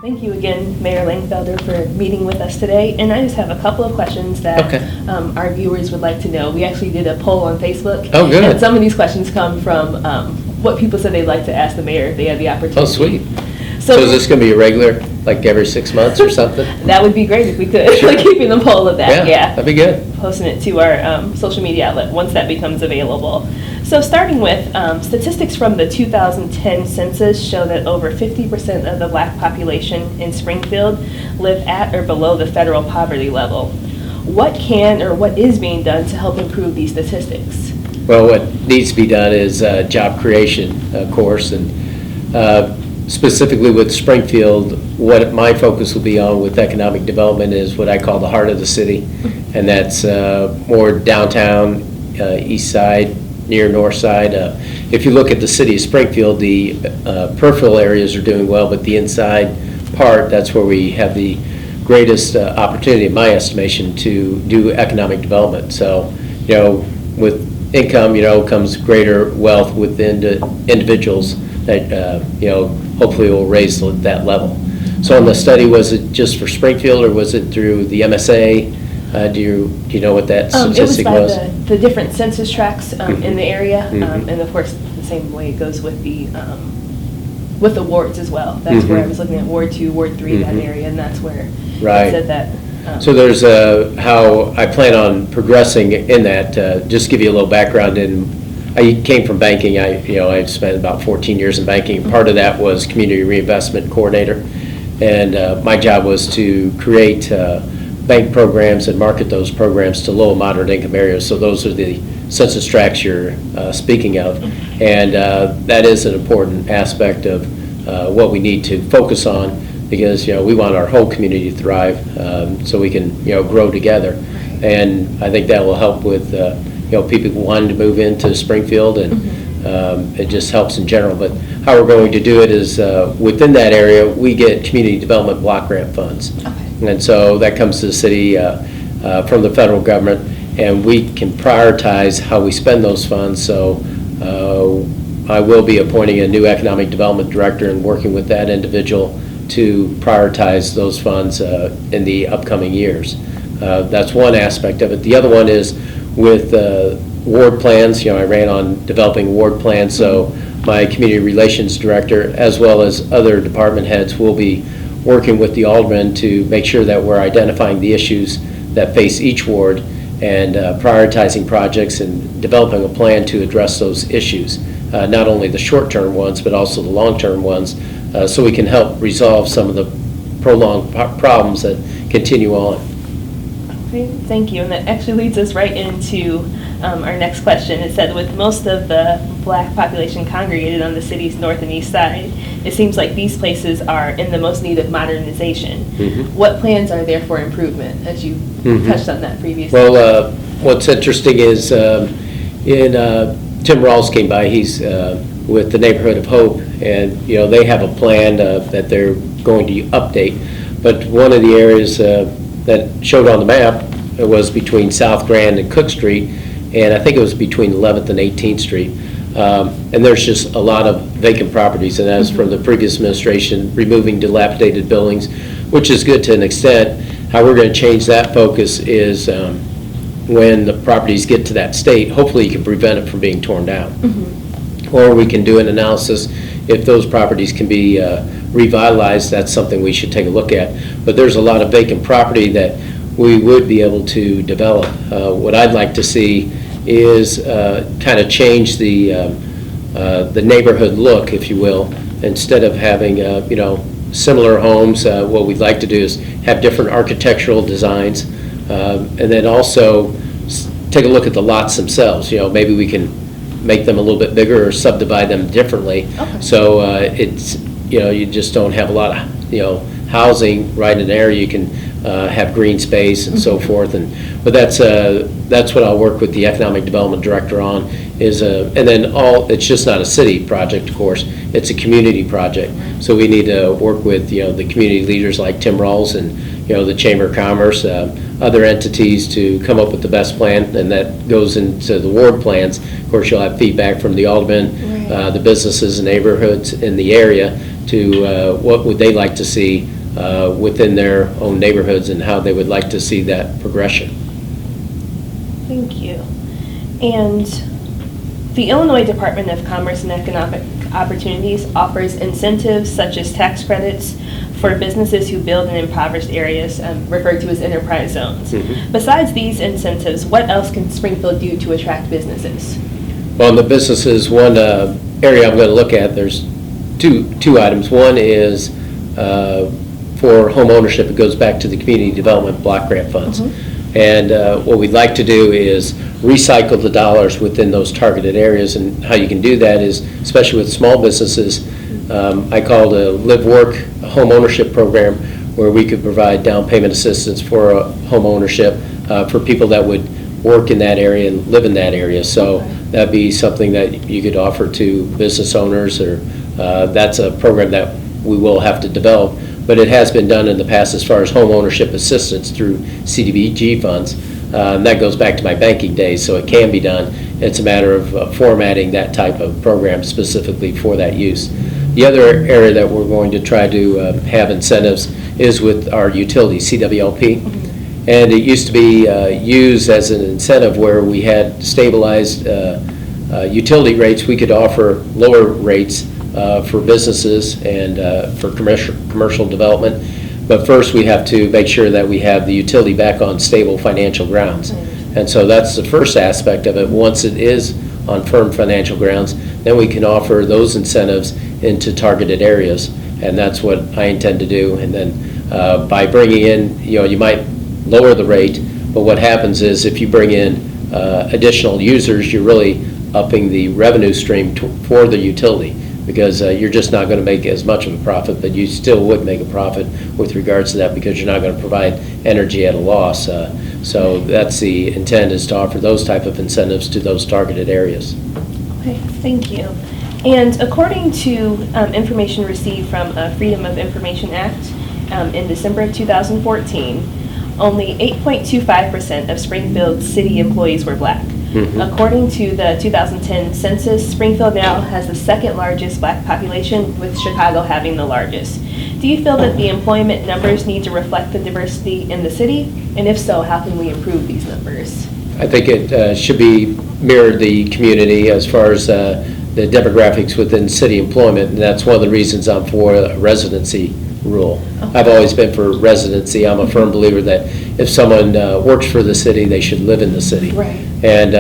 Thank you again, Mayor Langfelder, for meeting with us today. And I just have a couple of questions that our viewers would like to know. We actually did a poll on Facebook. Oh, good. And some of these questions come from what people said they'd like to ask the mayor if they had the opportunity. Oh, sweet. So is this going to be a regular, like every 6 months or something? That would be great if we could, Sure. like keeping the poll of that. Yeah, that'd be good. Posting it to our social media outlet once that becomes available. So starting with statistics from the 2010 census show that over 50% of the Black population in Springfield live at or below the federal poverty level. What can or what is being done to help improve these statistics? Well, what needs to be done is job creation, of course, and specifically with Springfield, what my focus will be on with economic development is what I call the heart of the city, and that's more downtown, east side, near north side. If you look at the city of Springfield, the peripheral areas are doing well, but the inside part, that's where we have the greatest opportunity, in my estimation, to do economic development. So, with income, comes greater wealth within the individuals that, hopefully will raise that level. So in the study, was it just for Springfield, or was it through the MSA? Do you know what that statistic was? It was by the different census tracts in the area, and of course, the same way it goes with the wards as well. That's where I was looking at Ward 2, Ward 3, that area, and that's where it said that. So there's how I plan on progressing in that. Just give you a little background. I came from banking. I've spent about 14 years in banking. Part of that was community reinvestment coordinator, and my job was to create bank programs and market those programs to low and moderate income areas. So those are the census tracts you're speaking of, and that is an important aspect of what we need to focus on, because we want our whole community to thrive, so we can grow together, and I think that will help with people wanting to move into Springfield, and it just helps in general. But how we're going to do it is within that area we get community development block grant funds. And so that comes to the city from the federal government, and we can prioritize how we spend those funds. So I will be appointing a new economic development director and working with that individual to prioritize those funds in the upcoming years. That's one aspect of it. The other one is with ward plans. I ran on developing ward plans, so my community relations director as well as other department heads will be working with the aldermen to make sure that we're identifying the issues that face each ward and prioritizing projects and developing a plan to address those issues, not only the short-term ones but also the long-term ones, so we can help resolve some of the prolonged problems that continue on. Okay, thank you. And that actually leads us right into our next question. It said, with most of the Black population congregated on the city's north and east side, it seems like these places are in the most need of modernization. What plans are there for improvement, as you touched on that previously? Well, what's interesting is Tim Rawls came by. He's with the Neighborhood of Hope, and they have a plan that they're going to update. But one of the areas that showed on the map was between South Grand and Cook Street, and I think it was between 11th and 18th Street. And there's just a lot of vacant properties, and as from the previous administration, removing dilapidated buildings, which is good to an extent. How we're going to change that focus is when the properties get to that state, hopefully you can prevent it from being torn down. Or we can do an analysis if those properties can be revitalized. That's something we should take a look at. But there's a lot of vacant property that we would be able to develop. What I'd like to see is kind of change the neighborhood look, if you will. Instead of having similar homes, what we'd like to do is have different architectural designs, and then also take a look at the lots themselves. Maybe we can make them a little bit bigger or subdivide them differently. So it's you just don't have a lot of housing right in an area. You can have green space and so forth, but that's what I'll work with the economic development director on, is and then it's just not a city project, of course, it's a community project. So we need to work with the community leaders like Tim Rawls and the Chamber of Commerce, other entities, to come up with the best plan, and that goes into the ward plans. Of course, you'll have feedback from the aldermen, the businesses and neighborhoods in the area to what would they like to see within their own neighborhoods and how they would like to see that progression. Thank you. And the Illinois Department of Commerce and Economic Opportunities offers incentives such as tax credits for businesses who build in impoverished areas, referred to as enterprise zones. Mm-hmm. Besides these incentives, what else can Springfield do to attract businesses? Well, in the businesses, one area I'm going to look at, there's two items. One is for home ownership. It goes back to the community development block grant funds. Mm-hmm. And what we'd like to do is recycle the dollars within those targeted areas. And how you can do that is, especially with small businesses, I call it a Live Work home ownership program, where we could provide down payment assistance for home ownership for people that would work in that area and live in that area. So that'd be something that you could offer to business owners, or that's a program that we will have to develop. But it has been done in the past as far as home ownership assistance through CDBG funds. And that goes back to my banking days, so it can be done. It's a matter of formatting that type of program specifically for that use. The other area that we're going to try to have incentives is with our utility, CWLP. And it used to be used as an incentive where we had stabilized utility rates. We could offer lower rates for businesses and for commercial development. But first we have to make sure that we have the utility back on stable financial grounds. And so that's the first aspect of it. Once it is on firm financial grounds, then we can offer those incentives into targeted areas. And that's what I intend to do. And then by bringing in, you might lower the rate, but what happens is if you bring in additional users, you're really upping the revenue stream for the utility, because you're just not going to make as much of a profit, but you still would make a profit with regards to that, because you're not going to provide energy at a loss. So that's the intent, is to offer those type of incentives to those targeted areas. Okay, thank you. And according to information received from Freedom of Information Act in December of 2014, only 8.25% of Springfield city employees were black. Mm-hmm. According to the 2010 census, Springfield now has the second largest black population, with Chicago having the largest. Do you feel that the employment numbers need to reflect the diversity in the city? And if so, how can we improve these numbers? I think it should be mirrored the community as far as the demographics within city employment, and that's one of the reasons I'm for a residency rule. Okay. I've always been for residency. I'm a firm believer that if someone works for the city, they should live in the city. Right. And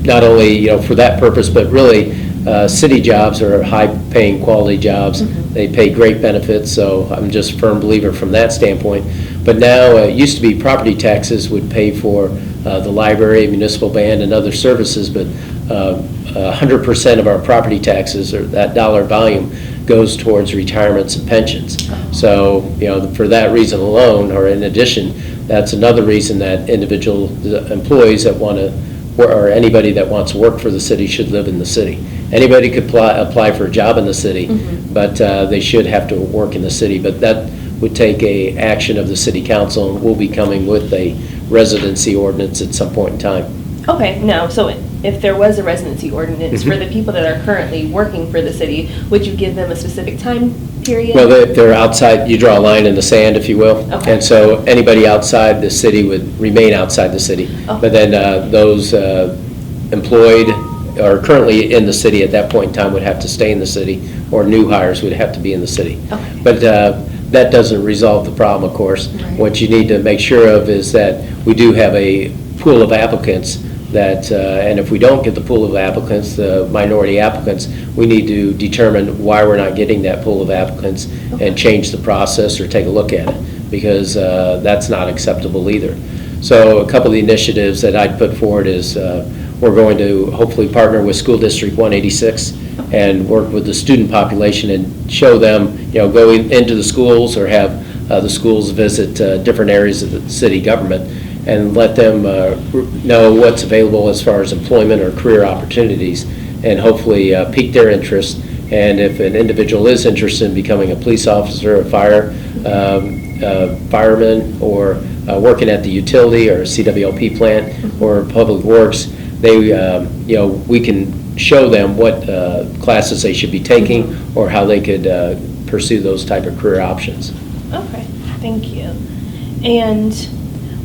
not only for that purpose, but really city jobs are high-paying, quality jobs. Mm-hmm. They pay great benefits, so I'm just a firm believer from that standpoint. But now it used to be property taxes would pay for the library, municipal band, and other services, but 100% of our property taxes, or that dollar volume, goes towards retirements and pensions. So, for that reason alone, or in addition, that's another reason that individual employees that want to, or anybody that wants to work for the city, should live in the city. Anybody could apply for a job in the city, mm-hmm. but they should have to work in the city. But that would take a action of the city council, and we'll be coming with a residency ordinance at some point in time. Okay, no, so if there was a residency ordinance, mm-hmm. for the people that are currently working for the city, would you give them a specific time period? Well, if they're outside, you draw a line in the sand, if you will. Okay. And so anybody outside the city would remain outside the city. Okay. But then those employed or currently in the city at that point in time would have to stay in the city, or new hires would have to be in the city. Okay. But that doesn't resolve the problem, of course. Right. What you need to make sure of is that we do have a pool of applicants that, and if we don't get the pool of applicants, the minority applicants, we need to determine why we're not getting that pool of applicants, okay. and change the process or take a look at it, because that's not acceptable either. So a couple of the initiatives that I'd put forward is we're going to hopefully partner with School District 186 and work with the student population and show them, go into the schools, or have the schools visit different areas of the city government, and let them know what's available as far as employment or career opportunities, and hopefully pique their interest. And if an individual is interested in becoming a police officer, a fireman, or working at the utility or CWLP plant or public works, they, we can show them what classes they should be taking, or how they could pursue those type of career options. Okay, thank you. And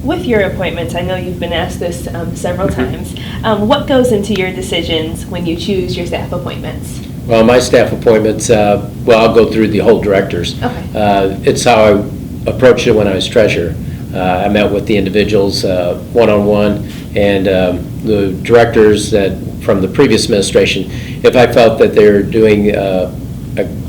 with your appointments, I know you've been asked this several times, what goes into your decisions when you choose your staff appointments? Well, my staff appointments, I'll go through the whole directors. Okay. It's how I approached it when I was treasurer. I met with the individuals one-on-one, and the directors that from the previous administration, if I felt that they were doing a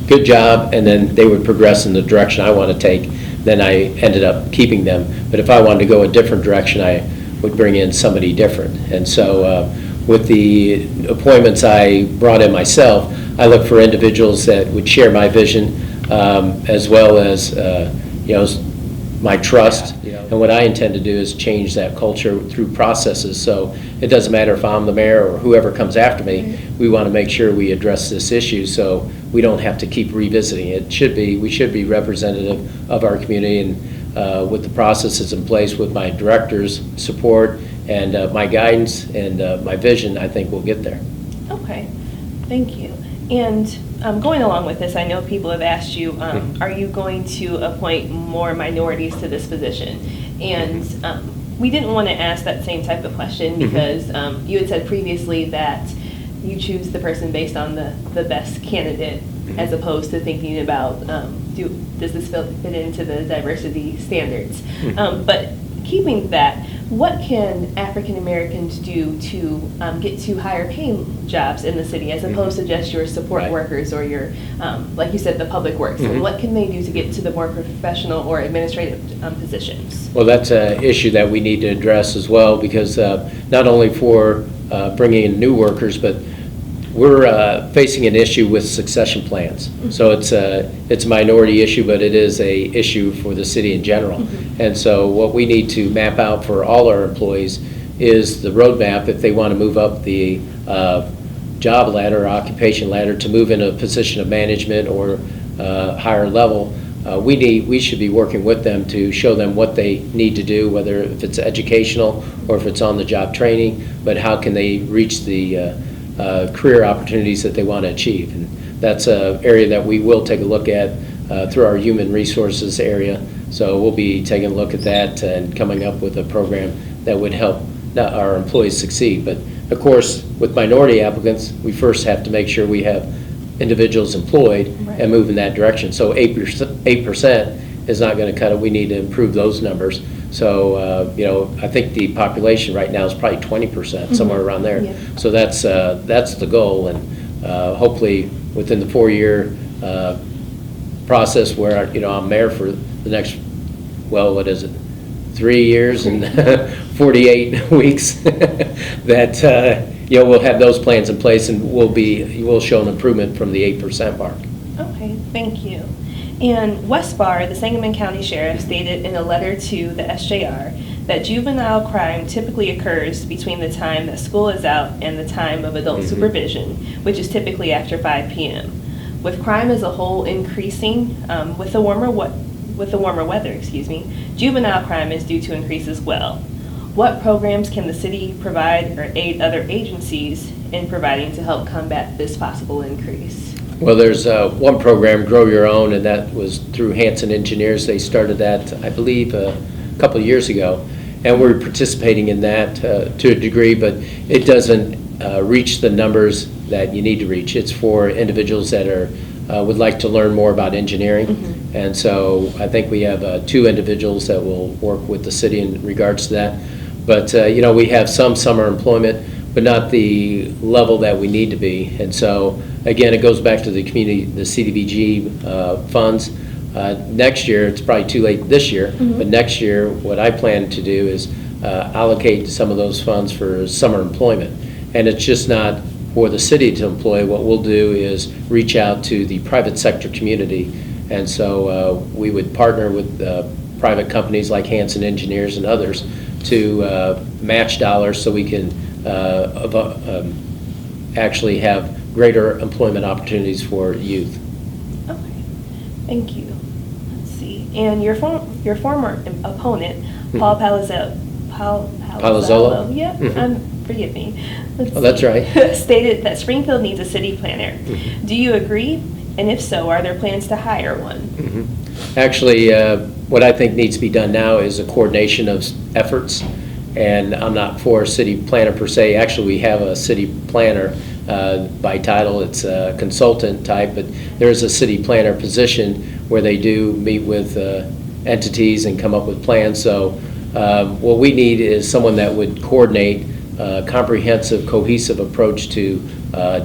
good job and then they would progress in the direction I want to take, then I ended up keeping them. But if I wanted to go a different direction, I would bring in somebody different. And so with the appointments I brought in myself, I look for individuals that would share my vision, as well as my trust. And what I intend to do is change that culture through processes. So it doesn't matter if I'm the mayor or whoever comes after me. We want to make sure we address this issue so we don't have to keep revisiting it. We should be representative of our community, and with the processes in place, with my director's support and my guidance and my vision, I think we'll get there. Okay, thank you. And going along with this, I know people have asked you, are you going to appoint more minorities to this position? And we didn't want to ask that same type of question because you had said previously that you choose the person based on the best candidate as opposed to thinking about does this fit into the diversity standards. But keeping that, what can African Americans do to get to higher paying jobs in the city as opposed to just your support workers or your, like you said, the public works? And what can they do to get to the more professional or administrative positions? Well, that's an issue that we need to address as well, because not only for bringing in new workers, but we're facing an issue with succession plans. So it's a minority issue, but it is a issue for the city in general. And so what we need to map out for all our employees is the roadmap if they want to move up the job ladder or occupation ladder to move in a position of management or higher level. We should be working with them to show them what they need to do, whether if it's educational or if it's on the job training, but how can they reach the career opportunities that they want to achieve. And that's an area that we will take a look at through our human resources area. So we'll be taking a look at that and coming up with a program that would help our employees succeed. But of course, with minority applicants, we first have to make sure we have individuals employed and move in that direction. So 8% is not going to cut it. We need to improve those numbers. So, I think the population right now is probably 20%, somewhere around there. Yeah. So that's the goal, and hopefully within the 4-year process where, I'm mayor for the next, 3 years and 48 weeks, that, we'll have those plans in place, and we'll show an improvement from the 8% mark. Okay, thank you. And Wes Barr, the Sangamon County Sheriff, stated in a letter to the SJR that juvenile crime typically occurs between the time that school is out and the time of adult supervision, which is typically after 5 p.m. With crime as a whole increasing with the warmer weather, juvenile crime is due to increase as well. What programs can the city provide or aid other agencies in providing to help combat this possible increase? Well, there's one program, Grow Your Own, and that was through Hanson Engineers. They started that, I believe, a couple of years ago, and we're participating in that to a degree, but it doesn't reach the numbers that you need to reach. It's for individuals that would like to learn more about engineering, and so I think we have 2 individuals that will work with the city in regards to that. But we have some summer employment, but not the level that we need to be. And so, again, it goes back to the community, the CDBG funds. Next year, it's probably too late this year, but next year, what I plan to do is allocate some of those funds for summer employment. And it's just not for the city to employ. What we'll do is reach out to the private sector community. And so we would partner with private companies like Hanson Engineers and others to match dollars so we can actually have greater employment opportunities for youth. Okay, thank you. Let's see. And your former opponent, Paul Palazzolo, yeah, forgive me. That's right. Stated that Springfield needs a city planner. Do you agree? And if so, are there plans to hire one? Actually, what I think needs to be done now is a coordination of efforts, and I'm not for a city planner per se. Actually, we have a city planner by title. It's a consultant type, but there's a city planner position where they do meet with entities and come up with plans. So what we need is someone that would coordinate a comprehensive, cohesive approach to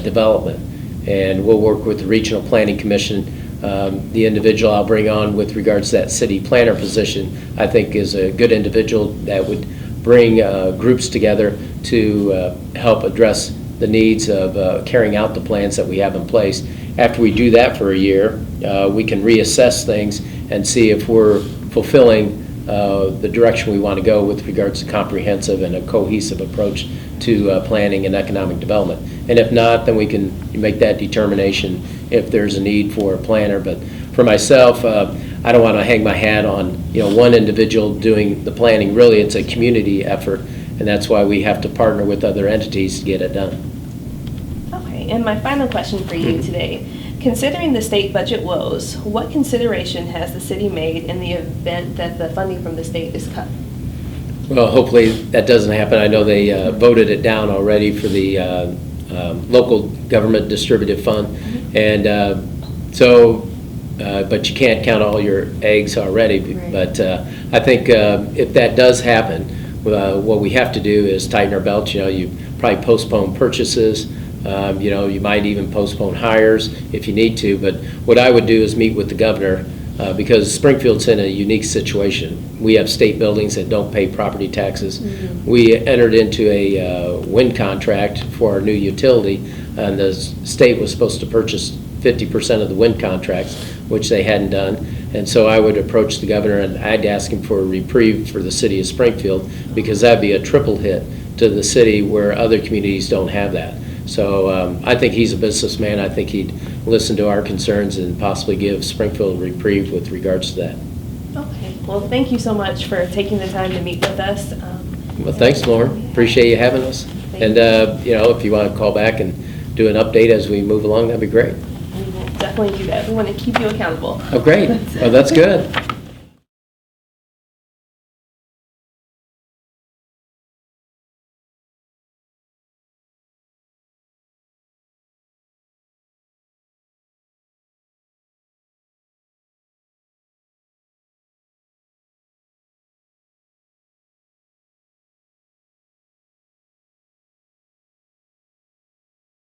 development. And we'll work with the Regional Planning Commission. The individual I'll bring on with regards to that city planner position, I think is a good individual that would bring groups together to help address the needs of carrying out the plans that we have in place. After we do that for a year, we can reassess things and see if we're fulfilling the direction we want to go with regards to comprehensive and a cohesive approach to planning and economic development. And if not, then we can make that determination if there's a need for a planner. But for myself, I don't want to hang my hat on one individual doing the planning. Really, it's a community effort, and that's why we have to partner with other entities to get it done. Okay, and my final question for you today. Considering the state budget woes, what consideration has the city made in the event that the funding from the state is cut? Well, hopefully that doesn't happen. I know they voted it down already for the local government distributive fund. And but you can't count all your eggs already. Right. But I think if that does happen, what we have to do is tighten our belts. You probably postpone purchases. You might even postpone hires if you need to. But what I would do is meet with the governor because Springfield's in a unique situation. We have state buildings that don't pay property taxes. Mm-hmm. We entered into a wind contract for our new utility, and the state was supposed to purchase 50% of the wind contracts, which they hadn't done. And so I would approach the governor and I'd ask him for a reprieve for the city of Springfield, because that'd be a triple hit to the city where other communities don't have that. So I think he's a businessman. I think he'd listen to our concerns and possibly give Springfield a reprieve with regards to that. Okay. Well, thank you so much for taking the time to meet with us. Well, thanks, Lauren. Appreciate you having us. And if you want to call back and do an update as we move along, that'd be great. We will definitely do that. We want to keep you accountable. Oh, great. Well, that's good.